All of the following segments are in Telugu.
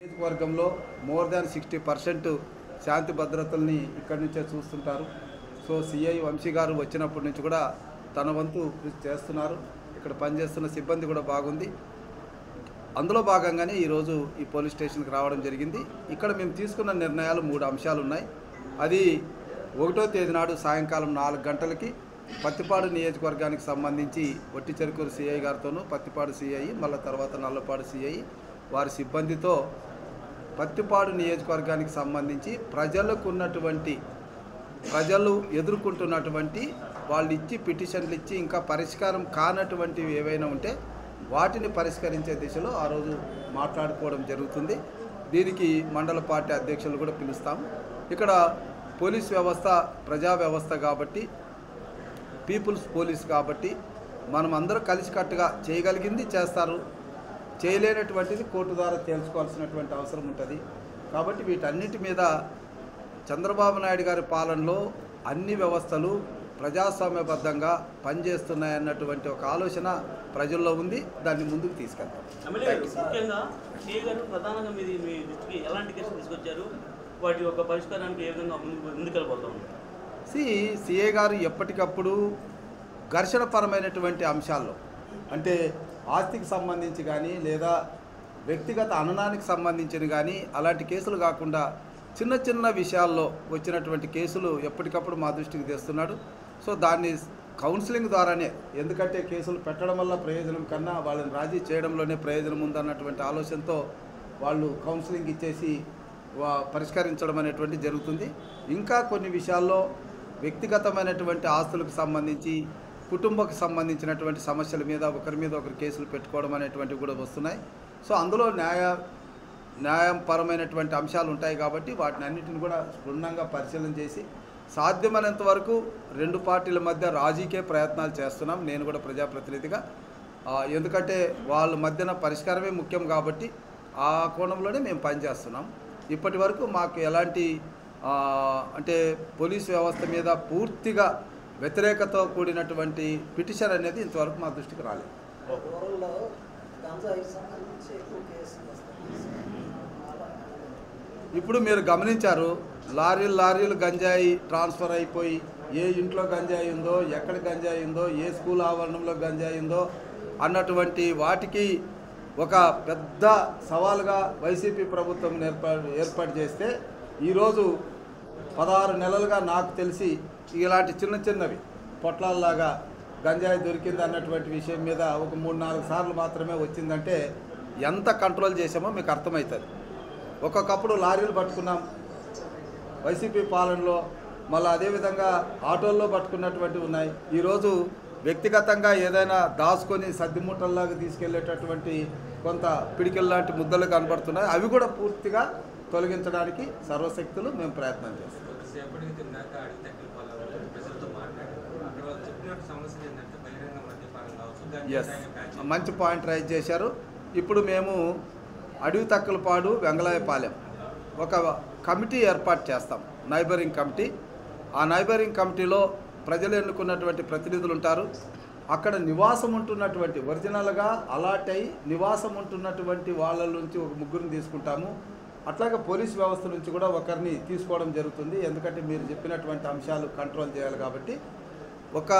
నియోజకవర్గంలో మోర్ దాన్ 60% శాంతి భద్రతల్ని ఇక్కడి నుంచే చూస్తుంటారు. సో సిఐ వంశీ గారు వచ్చినప్పటి నుంచి కూడా తన వంతు కృషి చేస్తున్నారు. ఇక్కడ పనిచేస్తున్న సిబ్బంది కూడా బాగుంది. అందులో భాగంగానే ఈరోజు ఈ పోలీస్ స్టేషన్కి రావడం జరిగింది. ఇక్కడ మేము తీసుకున్న నిర్ణయాలు 3 అంశాలు ఉన్నాయి. అది 1వ తేదీ నాడు సాయంకాలం 4 గంటలకి పత్తిపాడు నియోజకవర్గానికి సంబంధించి వట్టిచెరుకూరు సిఐ గారితోనూ, పత్తిపాడు సిఐ, మళ్ళీ తర్వాత నల్లపాడు సిఐ వారి సిబ్బందితో పత్తిపాడు నియోజకవర్గానికి సంబంధించి ప్రజలు ఎదుర్కొంటున్నటువంటి వాళ్ళు ఇచ్చి పిటిషన్లు ఇచ్చి ఇంకా పరిష్కారం కానటువంటివి ఏవైనా ఉంటే వాటిని పరిష్కరించే దిశలో ఆ రోజు మాట్లాడుకోవడం జరుగుతుంది. దీనికి మండల పార్టీ అధ్యక్షులు కూడా పిలుస్తాం. ఇక్కడ పోలీస్ వ్యవస్థ ప్రజా వ్యవస్థ కాబట్టి, పీపుల్స్ పోలీస్ కాబట్టి మనం అందరూ కలిసికట్టుగా చేయగలిగింది చేస్తారు, చేయలేనటువంటిది కోర్టు ద్వారా తేల్చుకోవాల్సినటువంటి అవసరం ఉంటుంది. కాబట్టి వీటన్నిటి మీద చంద్రబాబు నాయుడు గారి పాలనలో అన్ని వ్యవస్థలు ప్రజాస్వామ్యబద్ధంగా పనిచేస్తున్నాయన్నటువంటి ఒక ఆలోచన ప్రజల్లో ఉంది. దాన్ని ముందుకు తీసుకెళ్తాం. ముఖ్యంగా సిఐ గారు ప్రధానంగా మీ దృష్టికి ఎలాంటి కేసులు తీసుకొచ్చారు, వాటి యొక్క పరిష్కారానికి ఏ విధంగా ముందుకెళ్ళిపోతాం? సిఐ గారు ఎప్పటికప్పుడు ఘర్షణపరమైనటువంటి అంశాల్లో, అంటే ఆస్తికి సంబంధించి కానీ లేదా వ్యక్తిగత అననానికి సంబంధించిన కానీ అలాంటి కేసులు కాకుండా చిన్న చిన్న విషయాల్లో వచ్చినటువంటి కేసులు ఎప్పటికప్పుడు మా దృష్టికి తెస్తున్నాడు. సో దాన్ని కౌన్సిలింగ్ ద్వారానే, ఎందుకంటే కేసులు పెట్టడం వల్ల ప్రయోజనం కన్నా వాళ్ళని రాజీ చేయడంలోనే ప్రయోజనం ఉందన్నటువంటి ఆలోచనతో వాళ్ళు కౌన్సిలింగ్ ఇచ్చేసి పరిష్కరించడం అనేటువంటి జరుగుతుంది. ఇంకా కొన్ని విషయాల్లో వ్యక్తిగతమైనటువంటి ఆస్తులకు సంబంధించి, కుటుంబకు సంబంధించినటువంటి సమస్యల మీద ఒకరి మీద ఒకరు కేసులు పెట్టుకోవడం అనేటువంటివి కూడా వస్తున్నాయి. సో అందులో న్యాయపరమైనటువంటి అంశాలు ఉంటాయి కాబట్టి వాటిని అన్నింటిని కూడా క్షుణ్ణంగా పరిశీలన చేసి సాధ్యమైనంత వరకు 2 పార్టీల మధ్య రాజీకే ప్రయత్నాలు చేస్తున్నాం. నేను కూడా ప్రజాప్రతినిధిగా, ఎందుకంటే వాళ్ళ మధ్యన పరిష్కారమే ముఖ్యం కాబట్టి ఆ కోణంలోనే మేము పనిచేస్తున్నాం. ఇప్పటి వరకు మాకు ఎలాంటి అంటే పోలీస్ వ్యవస్థ మీద పూర్తిగా వ్యతిరేకతో కూడినటువంటి పిటిషన్ అనేది ఇంతవరకు మా దృష్టికి రాలేదు. ఇప్పుడు మీరు గమనించారు, లారీలు గంజాయి ట్రాన్స్ఫర్ అయిపోయి ఏ ఇంట్లో గంజాయి ఉందో, ఎక్కడ గంజాయి ఉందో, ఏ స్కూల్ ఆవరణంలో గంజాయి ఉందో అన్నటువంటి వాటికి ఒక పెద్ద సవాలుగా వైసీపీ ప్రభుత్వం ఏర్పాటు చేస్తే ఈరోజు 16 నెలలుగా నాకు తెలిసి ఇలాంటి చిన్నవి పొట్లాల్లాగా గంజాయి దొరికింది అన్నటువంటి విషయం మీద ఒక 3-4 సార్లు మాత్రమే వచ్చిందంటే ఎంత కంట్రోల్ చేసామో మీకు అర్థమవుతుంది. ఒక్కొక్కప్పుడు లారీలు పట్టుకున్నాం వైసీపీ పాలనలో, మళ్ళీ అదేవిధంగా ఆటోల్లో పట్టుకున్నటువంటి ఉన్నాయి. ఈరోజు వ్యక్తిగతంగా ఏదైనా దాచుకొని సద్దిమూటల్లాగా తీసుకెళ్లేటటువంటి కొంత పిడికిల్ లాంటి ముద్దలు కనబడుతున్నాయి. అవి కూడా పూర్తిగా తొలగించడానికి సర్వశక్తులు మేము ప్రయత్నం చేస్తాం. ఎస్, మంచి పాయింట్ రైజ్ చేశారు. ఇప్పుడు మేము అడవి తక్కలపాడు, వెంగళాయపాలెం ఒక కమిటీ ఏర్పాటు చేస్తాం, నైబరింగ్ కమిటీ. ఆ నైబరింగ్ కమిటీలో ప్రజలు ఎన్నుకున్నటువంటి ప్రతినిధులు ఉంటారు. అక్కడ నివాసం ఉంటున్నటువంటి ఒరిజినల్గా అలాట్ అయి నివాసం ఉంటున్నటువంటి వాళ్ళ నుంచి ఒక 3 తీసుకుంటాము. అట్లాగే పోలీస్ వ్యవస్థ నుంచి కూడా ఒకరిని తీసుకోవడం జరుగుతుంది. ఎందుకంటే మీరు చెప్పినటువంటి అంశాలు కంట్రోల్ చేయాలి కాబట్టి ఒక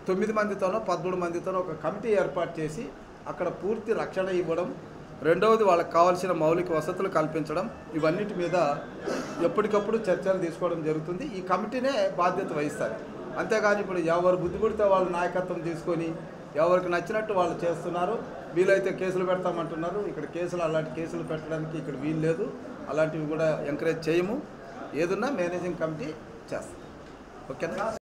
9 మందితోనో 13 మందితోనో ఒక కమిటీ ఏర్పాటు చేసి అక్కడ పూర్తి రక్షణ ఇవ్వడం, రెండవది వాళ్ళకి కావాల్సిన మౌలిక వసతులు కల్పించడం, ఇవన్నిటి మీద ఎప్పటికప్పుడు చర్చలు తీసుకోవడం జరుగుతుంది. ఈ కమిటీనే బాధ్యత వహిస్తారు. అంతేగాని ఇప్పుడు ఎవరు బుద్ధి పుడితే వాళ్ళ నాయకత్వం తీసుకొని ఎవరికి నచ్చినట్టు వాళ్ళు చేస్తున్నారు. వీలైతే కేసులు పెడతామంటున్నారు. ఇక్కడ అలాంటి కేసులు పెట్టడానికి ఇక్కడ వీలు లేదు. అలాంటివి కూడా ఎంకరేజ్ చేయము. ఏదున్నా మేనేజింగ్ కమిటీ చేస్తాం. ఓకేనా?